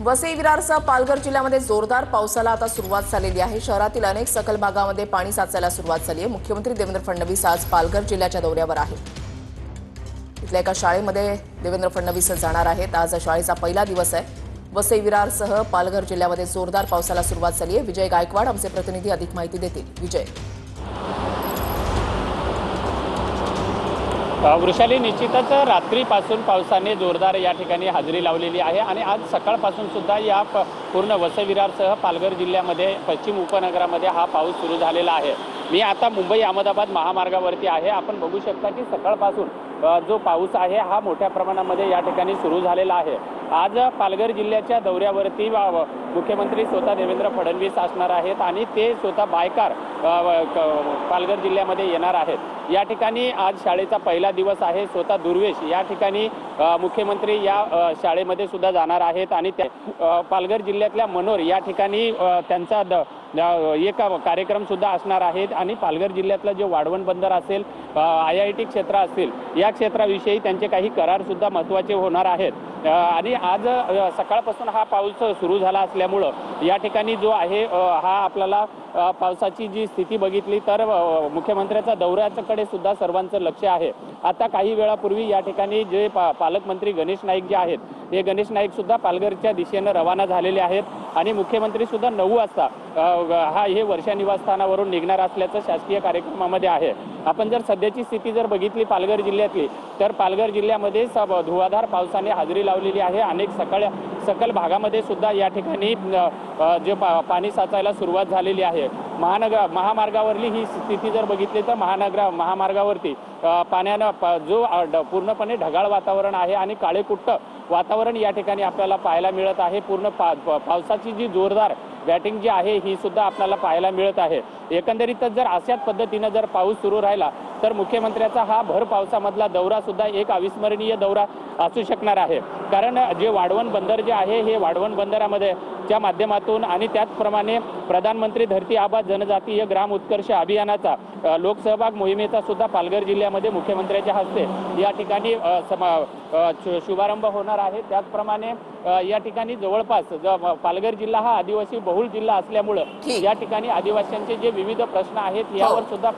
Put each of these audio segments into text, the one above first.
वसई विरारसह पालघर जिल्ह्यामध्ये जोरदार पावसाला आता सुरुवात झालेली आहे। शहरातील अनेक सखल भागामध्ये पाणी साचायला सुरुवात झाली आहे। मुख्यमंत्री देवेंद्र फडणवीस आज पालघर जिल्ह्याच्या दौऱ्यावर आहेत। इथल्या एका शाळेमध्ये देवेंद्र फडणवीस जाणार आहेत। आज शाळेचा पहिला दिवस आहे। वसई विरारसह पालघर जिल्ह्यामध्ये जोरदार पावसाला सुरुवात झाली आहे। विजय गायकवाड आमचे प्रतिनिधी अधिक माहिती देतील। विजय, वृषाली, निश्चितच रात्रीपासून पावसाने जोरदार या ठिकाणी हजेरी लावलेली आहे आणि आज सकाळपासून सुद्धा या पूर्ण वसई विरारसह पालघर जिल्ह्यामध्ये पश्चिम उपनगरामध्ये हा पाऊस सुरू झालेला आहे। मी आता मुंबई अहमदाबाद महामार्गावरती आहे। आपण बघू शकता की सकाळपासून जो पाऊस आहे हा मोठ्या प्रमाणामध्ये या ठिकाणी सुरू झालेला आहे। आज पालघर जिल्ह्याच्या दौऱ्यावरती मुख्यमंत्री स्वतः देवेंद्र फडणवीस असणार आहेत आणि ते स्वतः बायकार पालघर जिल्ह्यामध्ये येणार आहेत। या ठिकाणी आज शाळेचा पहिला दिवस आहे। स्वतः दुर्वेश या ठिकाणी मुख्यमंत्री या शाळेमध्ये सुद्धा जाणार आहेत आणि पालघर जिल्ह्यातल्या मनोर या ठिकाणी त्यांचा एक कार्यक्रम सुद्धा असणार आहेत आणि पालघर जिल्ह्यातलं जे वाढवण बंदर असेल, IIT क्षेत्र असतील, या क्षेत्राविषयी त्यांचे काही करार सुद्धा महत्त्वाचे होणार आहेत। आणि आज सकाळपासून हा पाऊस सुरू झाला असल्यामुळं या ठिकाणी जो आहे हा आपल्याला पावसाची जी स्थिती बघितली तर मुख्यमंत्र्याचा दौऱ्याकडे सुद्धा सर्वांचं लक्ष आहे। आता काही वेळापूर्वी या ठिकाणी जे पालकमंत्री गणेश नाईक जे आहेत, हे गणेश नाईक सुद्धा पालघरच्या दिशेनं रवाना झालेले आहेत आणि मुख्यमंत्री सुद्धा 9 वाजता हे वर्षा निवासस्थानावरून निघणार असल्याचं शासकीय कार्यक्रमामध्ये आहे। आपण जर सध्याची स्थिती जर बघितली पालघर जिल्ह्यातली तर पालघर जिल्ह्यामध्ये धुवाधार पावसाने हजेरी लावलेली आहे। अनेक सकल भागामध्ये सुद्धा या ठिकाणी जे पाणी साचायला सुरुवात झालेली आहे। महामार्गावरली ही स्थिती जर बघितली तर महामार्गावरती पाण्यानं जो पूर्णपणे ढगाळ वातावरण आहे आणि काळेकुट्ट वातावरण या ठिकाणी आपल्याला पाहायला मिळत आहे। पूर्ण पावसाची जी जोरदार बॅटिंग जी आहे ही सुद्धा आपल्याला पाहायला मिळत आहे। एकंदरीतच जर अशाच पद्धतीनं जर पाऊस सुरू राहिला तर मुख्यमंत्र्याचा हा भर पावसामधला दौरा सुद्धा एक अविस्मरणीय दौरा असू शकणार आहे। कारण जे वाढवण बंदर जे आहे हे वाढवण बंदरामध्ये च्या माध्यमातून आणि त्याचप्रमाणे प्रधानमंत्री धरती आबा जनजातीय ग्राम उत्कर्ष अभियानाचा लोकसहभाग मोहिमेचा सुद्धा पालघर जिल्ह्यामध्ये मुख्यमंत्र्याच्या हस्ते या ठिकाणी शुभारंभ होणार आहे। त्याचप्रमाणे या ठिकाणी जवळपास पालघर जिल्हा हा आदिवासी बहुल जिल्हा असल्यामुळं या ठिकाणी आदिवासींचे जे विविध प्रश्न आहेत यावर सुद्धा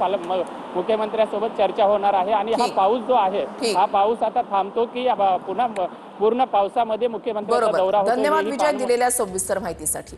मुख्यमंत्र्यांसोबत चर्चा होणार आहे। आणि हा पाऊस जो आहे हा पाऊस आता थांबतो की पुन्हा पूर्ण पावसामध्ये मुख्यमंत्र्यांचा दौरा होतो। धन्यवाद विजय दिलेल्या सविस्तर माहितीसाठी।